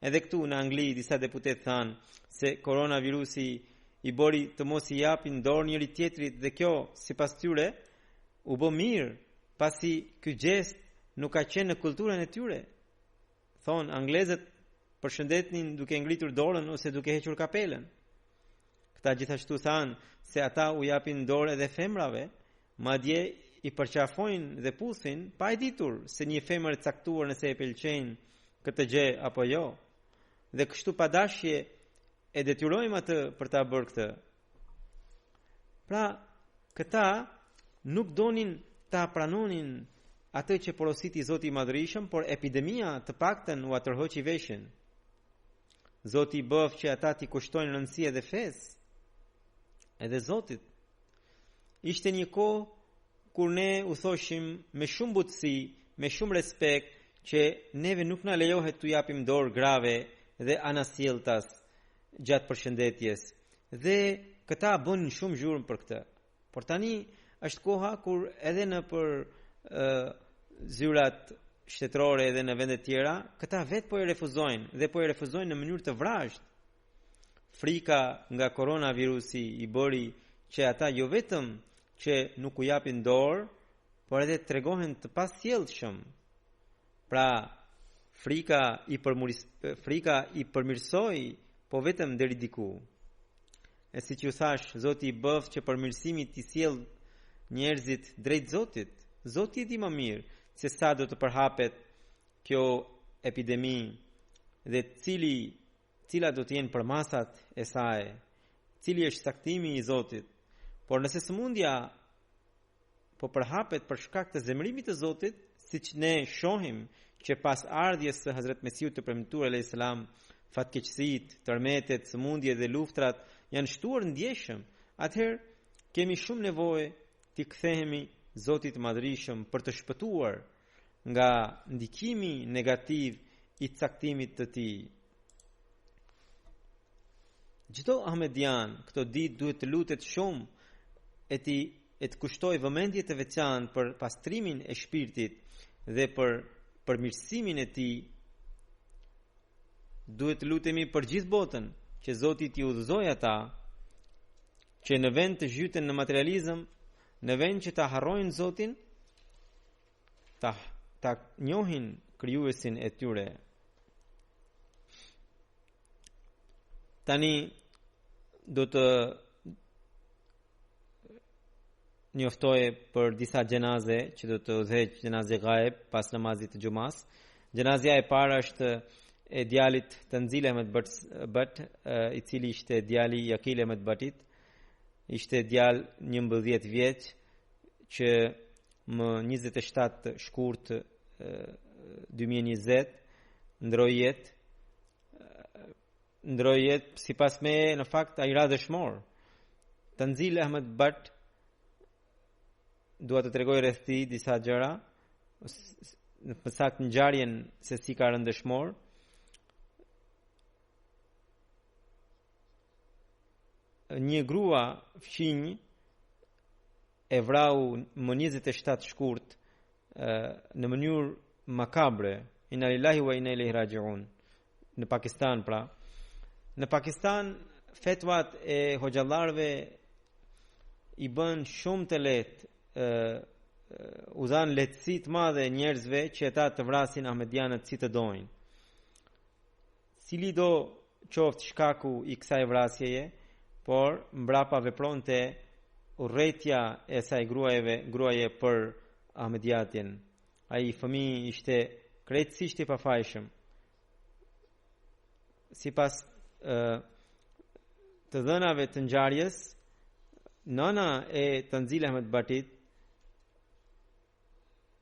Edhe këtu në Angli disa deputet thanë se koronavirusi i bori të mos i japin dorë njëri tjetrit dhe kjo, sipas tyre, u bë mirë, pasi ky gest nuk ka qenë në kulturën e tyre. Thonë anglezët përshëndetnin duke ngritur dorën ose duke hequr kapelen. Këta gjithashtu thanë se ata u japin dorë edhe femrave, madje i përqafojnë dhe puthin pa e ditur se një femër e caktuar nëse e pëlqejnë këtë gjë apo jo. Dhe kështu pa dashje e detyrojmë atë për ta bërë këtë. Pra, këta nuk donin ta pranonin atë që porositi Zoti i Madhrishëm, por epidemia të paktën u atërhoqi veshin. Zoti i bëf që ata t'i kushtojnë rëndësi edhe fesë, edhe Zotit. Ishte një kohë kur ne u thoshim me shumë butësi, me shumë respekt, që neve nuk na lejohet t'u japim dorë grave dhe anasjelltas gjatë përshëndetjes. Dhe këta bën shumë zhurmë për këtë. Por tani është koha kur edhe në për zyrat shtetërore edhe në vende tjera, këta vetë po e refuzojnë dhe po e refuzojnë në mënyrë të vrazhtë. Frika nga koronavirusi i bëri që ata jo vetëm që nuk u japin dorë, por edhe tregohen të pasjellshëm. Pra, frika i përmirësoi, po vetëm deri diku. E si që thash, Zoti i bëf që përmirësimi t'i sjell njerëzit drejt Zotit. Zoti e di më mirë se sa do të përhapet kjo epidemi dhe cila do të jenë përmasat e saj, cili është saktimi i Zotit. Por nëse sëmundja po përhapet për shkak të zemrimit të Zotit, siç ne shohim që pas ardhjes së Hazrat Mesiut të premtuar alayhis salam, fatkeqësitë, tërmetet, sëmundjet dhe luftrat janë shtuar ndjeshëm, atëherë kemi shumë nevojë të kthehemi Zotit Madhrishëm për të shpëtuar nga ndikimi negativ i caktimit të tij. Çdo ahmedian këto ditë duhet të lutet shumë e të kushtoj vëmendje të veçantë për pastrimin e shpirtit dhe për përmirësimin e tij. Duhet të lutemi për gjithë botën që Zoti t'i udhëzojë ata që në vend të zhyten në materializëm, në vend që ta harrojnë Zotin, ta njohin krijuesin e tyre. Tani do të njoftoje për disa gjenaze që do të udhëheq gjenaze gaib pas namazit të xumas. Gjenazja e parë është e djalit Tanzil Ahmed Bat, i cili ishte djali i Akil Ahmed Batit. Ishte djal 11 vjeç që më 27 shkurt 2020 ndroi jetë sipas me në fakt ai ra dëshmor. Tanzil Ahmed Bat dua të tregoj rreth tij disa gjëra, në saktë ngjarjen se si ka rënë dëshmor. Një grua fqinj e vrau më 27 shkurt në mënyrë makabre. Inna lillahi wa inna ilaihi raji'un. Në Pakistan pra. Në Pakistan fetvat e hoxhallarëve i bën shumë të lehtë u dhan lehtësi të madhe njerëzve që ata të vrasin ahmedianët si të dojnë. Cili do qoftë shkaku i kësaj vrasjeje, por mbrapa vepronte urrëtia e saj gruaje për ahmediatin. Ai fëmijë ishte krejtësisht i pafajshëm. Sipas të dhënave të ngjarjes, nëna e Tanzil Ahmed Batit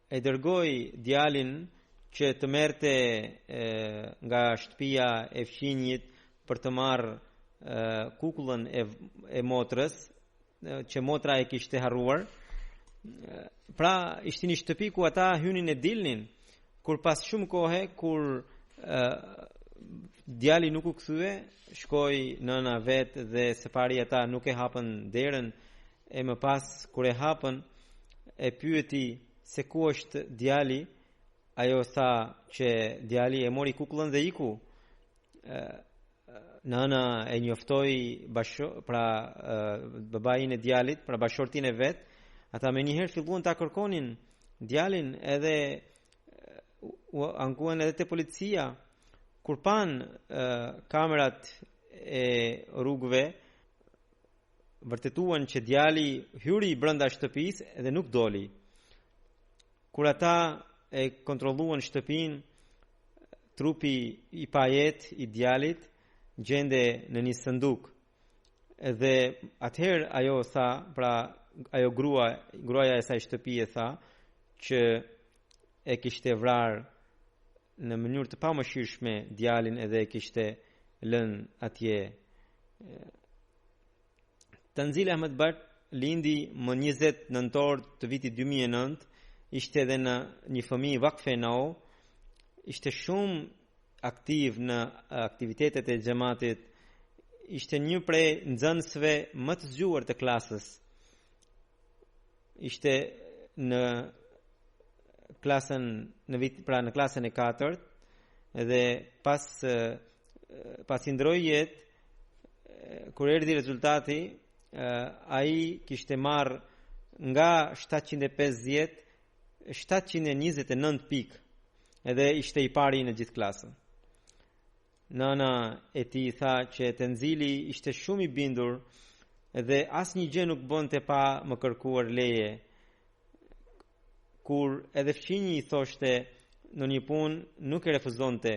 e dërgoi djalin që të merrte nga shtëpia e fqinjit për të marrë kukullën e motrës, që motra e kishte harruar. Pra ishte një shtëpi ku ata hynin e dilnin, kur pas shumë kohe, kur djali nuk u kthye, shkoi nëna vet dhe së pari ata nuk e hapën derën, e më pas kur e hapën e pyeti se ku është djali. Ajo tha që djali e mori kukullën dhe iku. Nëna e njoftoi babain e djalit, pra bashortin e vet. Ata me njëherë filluan ta kërkonin djalin, edhe u ankuan edhe te policia. Kur pan kamerat e rrugëve, vërtetuan që djali hyri brenda shtëpisë dhe nuk doli. Kur ata e kontrolluan shtëpinë, trupi i pajet i djalit gjende në një sanduk. Dhe atëherë ajo tha, pra ajo gruaja e saj shtëpie tha që e kishte vrarë në mënyrë të pamëshirshme djalin edhe e kishte lënë atje. Tanzil Ahmed Bat lindi më 20 nëntor të vitit 2009, ishte edhe në një fëmijë vakfe nao, ishte shumë aktiv në aktivitetet e xhamatit, ishte një prej nxënësve më të zgjuar të klasës. Ishte në klasën në klasën e 4 dhe pas i ndroi jetë, kur erdhi rezultati, ai kishte marrë nga 750 729 pikë, edhe ishte i pari në gjithë klasën. Nëna e tij tha që Tenzili ishte shumë i bindur dhe asnjë gjë nuk bënte pa më kërkuar leje. Kur edhe fqinji i thoshte në një punë, nuk e refuzonte.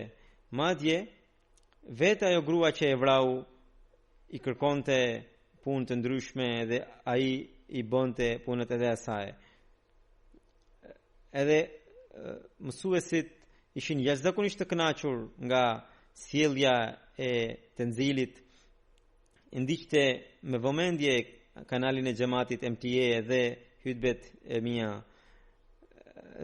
Madje vetë ajo grua që e vrau i kërkonte punë të ndryshme dhe ai i bënte punët edhe asaj. Edhe mësuesit ishin jashtëzakonisht të kënaqur nga sjellja e Tenzilit. Ndiqte me vëmendje kanalin e xhamatit MTA dhe hutbet e mia.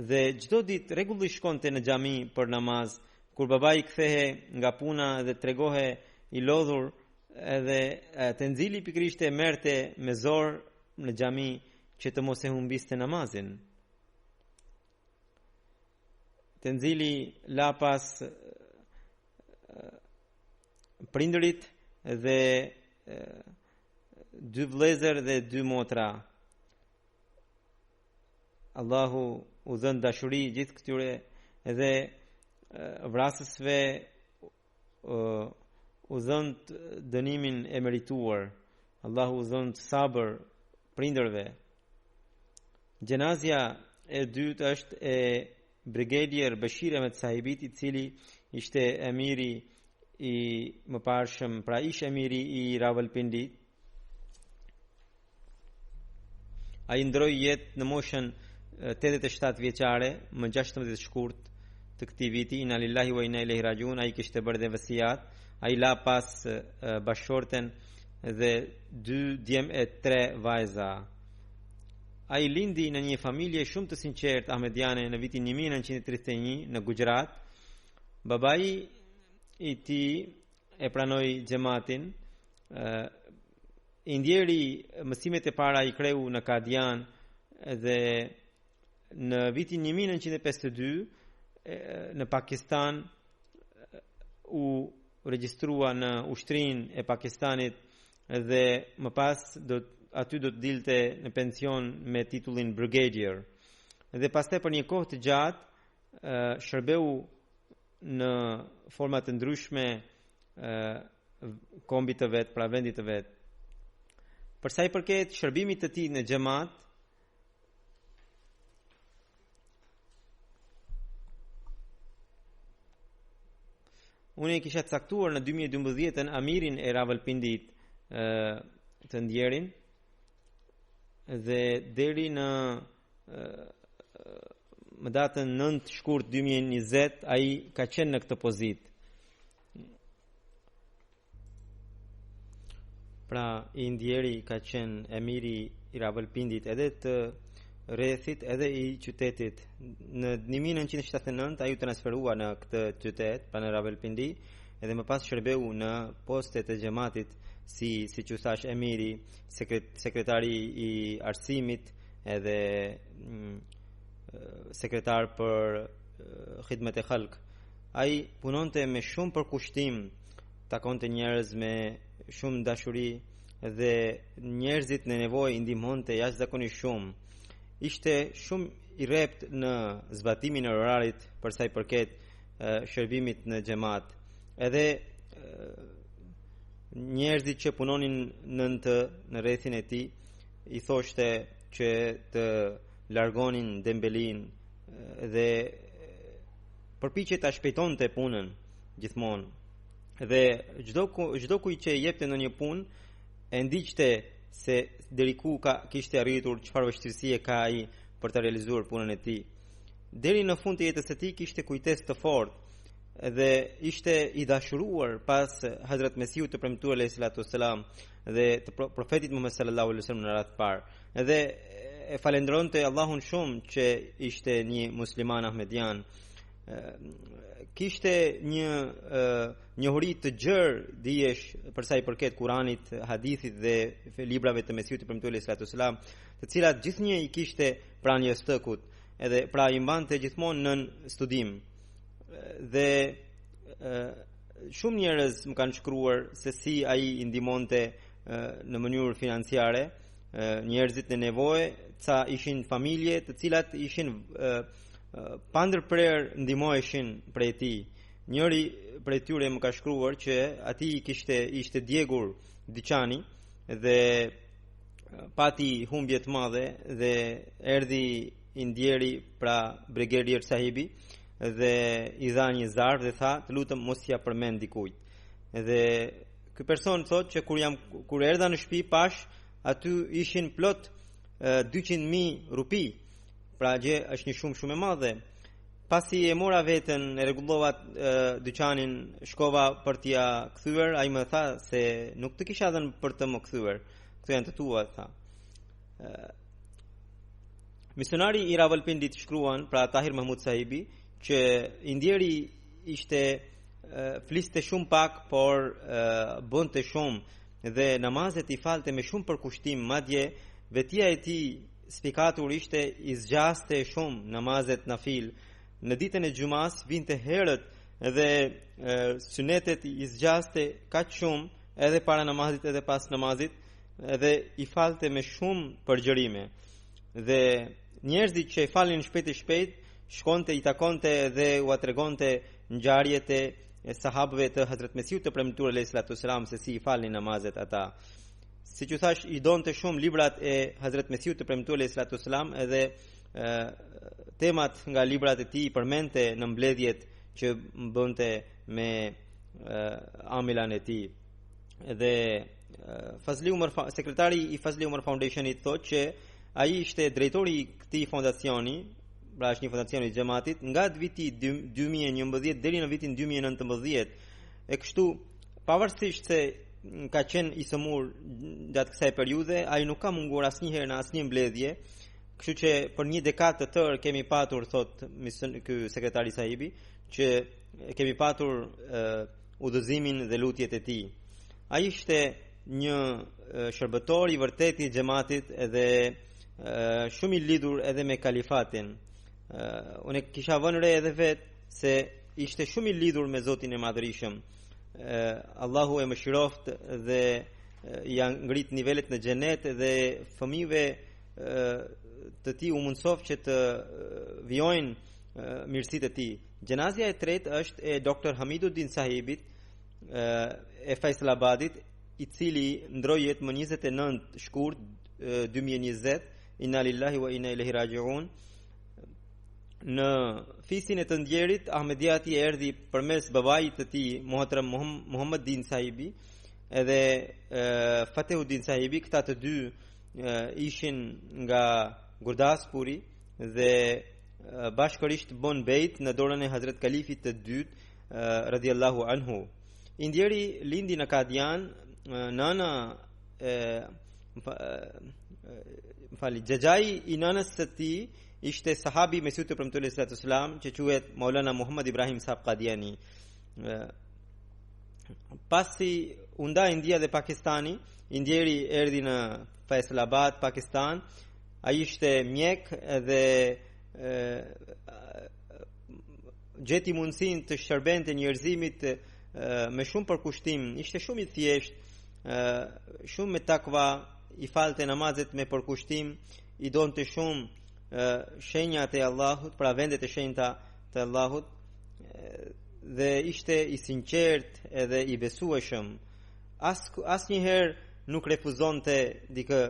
Dhe çdo ditë rregullisht shkonte në xhami për namaz. Kur babai kthehe nga puna dhe tregohe i lodhur, edhe Tenzili pikërisht e merrte me zor në xhami që të mos e humbiste namazin. Tenzili la pas prindërit dhe 2 vëllezër dhe 2 motra. Allahu u dhën dashuri gjithë këtyre, edhe vrasësve u dhën dënimin e merituar. Allahu u dhën sabër prindërve. Gjenazja e dytë është e Brigadier Bashir Ahmed Sahibit, i cili ishte emiri i mëparshëm, pra ish emiri i Rawalpindit. Ai ndroi jetë në moshën 87 vjeçare, më 16 shkurt të këtij viti. Inna lillahi wa inna ilaihi rajiun. Ai kishte bërë dhe vasiat. Ai la pas bashorten dhe 2 djem e 3 vajza. Ai lindi në një familje shumë të sinqertë ahmediane në vitin 1931 në Gujarat. Babai i tij e pranoi xhamatin, i ndjeri mësimet e para i kreu në Kadian, dhe në vitin 1952 në Pakistan u regjistrua në ushtrinë e Pakistanit dhe më pas do aty do të dilte në pension me titullin brigadier. Dhe pastaj për një kohë të gjatë shërbeu në forma të ndryshme kombit të vet, pra vendit të vet. Për sa i përket shërbimit të tij në xhamat, unë e kisha caktuar në 2012 amirin e Rawalpindit të ndjerin, dhe deri në më datën 9 shkurt 2020 ai ka qenë në këtë pozitë. Pra i ndjeri ka qenë emiri i Rawalpindit edhe të rrethit edhe i qytetit. Në 1979 ai u transferua në këtë qytet, pra në Rawalpindi, edhe më pas shërbeu në poste të xhamatit si që thash emiri, sekretari i arsimit edhe sekretar për khidmet e khalq. Ai punonte me shumë përkushtim, takonte njerëz me shumë dashuri dhe njerëzit në nevojë i ndihmonte jashtëzakonisht shumë. Ishte shumë i rrept në zbatimin e orarit për sa i përket shërbimit në xhamat. Edhe njerëzit që punonin në rrethin e tij i thoshte që të largonin dembelin dhe përpiqej ta shpejtonte punën gjithmonë. Dhe çdo kujt që jepte ndonjë punë e ndiqte se deri ku kishte arritur, çfarë vështirësie ka ai për të realizuar punën e tij. Deri në fund të jetës së tij kishte kujtesë të fortë dhe ishte i dashuruar pas Hazrat Mesiut të premtuar alayhi salatu wassalam dhe të profetit Muhammed sallallahu alaihi wasallam në radhë parë. Edhe e falendronte Allahun shumë që ishte një musliman ahmedian. Kishte një njohuri të gjerë dijesh për sa i përket Kuranit, hadithit dhe librave të Mesiut të premtuar alayhi salatu wassalam, të cilat gjithnjë i kishte pranë jastëkut, edhe pra i mbante gjithmonë nën studim. Dhe shumë njerëz më kanë shkruar se si ai i ndihmonte në mënyrë financiare njerëzit në nevojë, ca ishin familje të cilat ishin pandërprer ndihmoheshin prej tij. Njëri prej tyre më ka shkruar që atij ishte djegur dyqani dhe pati humbje të madhe dhe erdhi i ndjeri, pra brigadier sahibi, dhe i dha një zarf dhe tha, të lutem mos ja përmend dikujt. Dhe ky person thotë që kur erdha në shtëpi pash aty ishin plot 200.000 rupi, pra gjë është një shumë e madhe. Pasi e mora veten, e rregullova dyqanin, shkova për t'ia kthyer, ai më tha se nuk të kisha dhënë për të më kthyer. Këto janë të tua, tha. Misionari i Rawalpindit shkruan, pra Tahir Mahmud sahibi, që i ndjeri ishte fliste shumë pak, por bënte shumë dhe namazet i falte me shumë përkushtim, madje vetia e tij spikatur ishte i zgjaste shumë namazet nafil. Në ditën e xumas vinte herët dhe sunetet i zgjaste kaq shumë edhe para namazit edhe pas namazit, edhe i falte me shumë përgjërime. Dhe njerëzit që i falin shpejt shkonte, i takonte dhe u tregonte ngjarjet e sahabëve të Hazrat Mesiut të premtuar alayhi salatu wassalam se si i falnin namazet ata. Siç u thash, i donte shumë librat e Hazrat Mesiut të premtuar alayhi salatu wassalam, edhe temat nga librat e tij përmente në mbledhjet që bënte me amilan e tij. Dhe Fazli Umar, sekretari i Fazli Umar Foundationit, thotë që ai ishte drejtori i këtij fondacioni, pra është një fondacion i xhamatit, nga viti 2011 deri në vitin 2019. E kështu, pavarësisht se ka qenë i sëmur gjatë kësaj periudhe, ai nuk ka munguar asnjëherë në asnjë mbledhje. Kështu që për një dekadë të tërë kemi patur, thot ky sekretari sahibi, që kemi patur udhëzimin dhe lutjet e tij. Ai ishte një shërbëtor i vërtet i xhamatit edhe shumë i lidhur edhe me kalifatin. Unë kisha vënë re edhe vet se ishte shumë i lidhur me Zotin e Madhërisëm. Allahu e mëshiroft dhe janë ngrit nivelet në xhenet dhe fëmijëve të tij u mundsof që të vijojnë mirësitë e tij. Gjenazja e tretë është e Dr. Hamiduddin Sahibit e Faisalabadit, i cili ndroi jetë më 29 shkurt 2020. Inna lillahi wa inna ilaihi raji'un. Në fisin e të ndjerit, Ahmediati erdhi përmes babait të tij, Muhtaram Muhammaddin Sahibi, edhe Fatehuddin Sahibi. Këta të dy ishin nga Gurdaspuri dhe bashkërisht bon bejt në dorën e Hazret Kalifit të dytë radhiyallahu anhu. I ndjeri lindi në Kadian, nana xhaxhai i nanës së tij ishte sahabi Mesut të premtuar sallallahu alaihi wasallam që quhet Maulana Muhammad Ibrahim Sahab Qadiani. Pasi u nda India dhe Pakistani, i ndjeri erdhi në Faisalabad, Pakistan. Ai ishte mjek dhe gjeti mundësinë të shërbente njerëzimit me shumë përkushtim. Ishte shumë i thjesht, shumë me takva, i falte namazet me përkushtim, i donte shumë shenjat e Allahut, pra vendet e shenjta të Allahut, dhe ishte i sinqert edhe i besueshëm. Asnjëherë nuk refuzonte dikë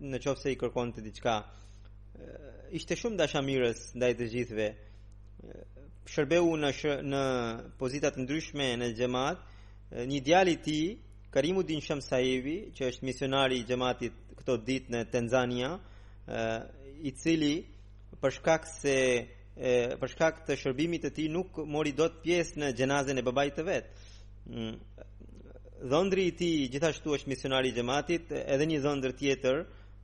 në qoftë se i kërkonte diçka. Ishte shumë dashamirës ndaj të gjithëve. Shërbeu në pozita të ndryshme në xhamat. Një djalë i tij, Karimuddin Shamsaivi, që është misionari i xhamatit këto ditë në Tanzania, i cili për shkak të shërbimit të tij nuk mori dot pjesë në xhenazën e babait të vet. Dhëndri i tij gjithashtu është misionari i xhamatit, edhe një dhëndër tjetër,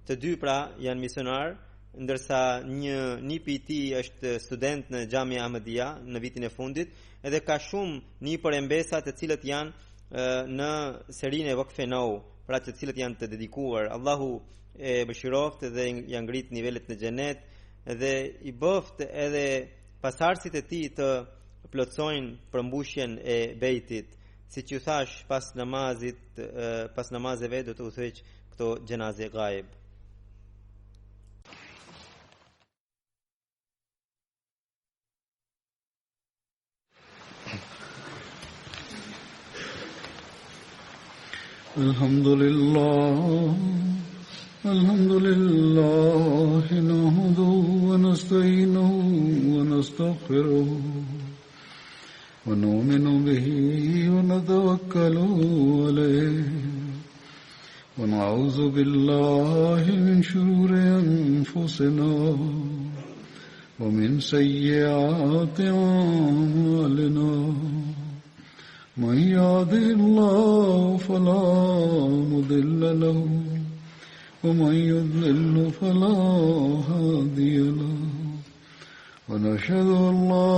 të dy pra janë misionar, ndërsa një nipi i tij është student në Xhamia Ahmedia në vitin e fundit, edhe ka shumë nipër e mbesa të cilët janë në serinë e Waqf-e Nou, pra të cilët janë të dedikuar. Allahu e bëshiroft dhe ja ngrit nivelet në xhenet dhe i bëft edhe pasardhësit e tij të plotsojnë përmbushjen e bejtit. Siç ju thash, pas namazeve do të udhëheq këto xhenaze ghaib.
Alhamdulillah nahmaduhu wa nasta'inuhu wa nastaghfiruh wa nu'minu bihi wa natawakkalu alayhi wa na'udzu billahi min shururi anfusina wa min sayyiati a'malina. من يهده الله فلا مضل له ومن يضلل فلا هادي له ونشهد أن لا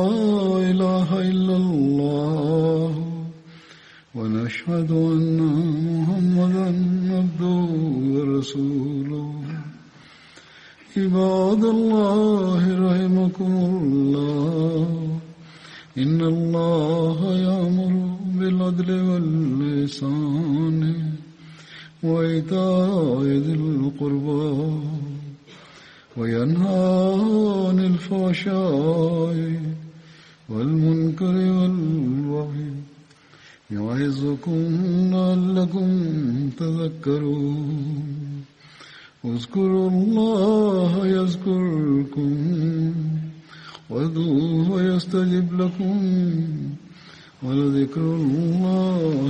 إله إلا الله ونشهد أن محمدا عبده ورسوله. عباد الله رحمكم الله، إن الله يأمر بالعدل والإحسان وإيتاء ذي القربى وينهى عن الفحشاء والمنكر والبغي يعظكم لعلكم تذكرون. اذكروا الله يذكركم وادعوه يستجب لكم ولذكر الله